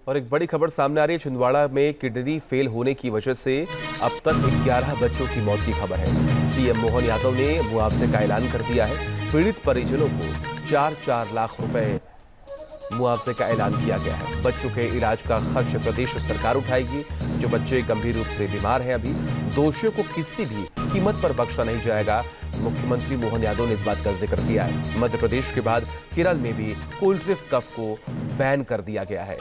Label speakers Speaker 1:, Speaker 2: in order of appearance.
Speaker 1: और एक बड़ी खबर सामने आ रही है। छिंदवाड़ा में किडनी फेल होने की वजह से अब तक 11 बच्चों की मौत की खबर है। सीएम मोहन यादव ने मुआवजे का ऐलान कर दिया है। पीड़ित परिजनों को 4-4 लाख रुपए मुआवजे का ऐलान किया गया है। बच्चों के इलाज का खर्च प्रदेश सरकार उठाएगी। जो बच्चे गंभीर रूप से बीमार हैं, अभी दोषियों को किसी भी कीमत पर बख्शा नहीं जाएगा। मुख्यमंत्री मोहन यादव ने इस बात का जिक्र किया है। मध्य प्रदेश के बाद केरल में भी कोल्ड ड्रिंक कफ को बैन कर दिया गया है।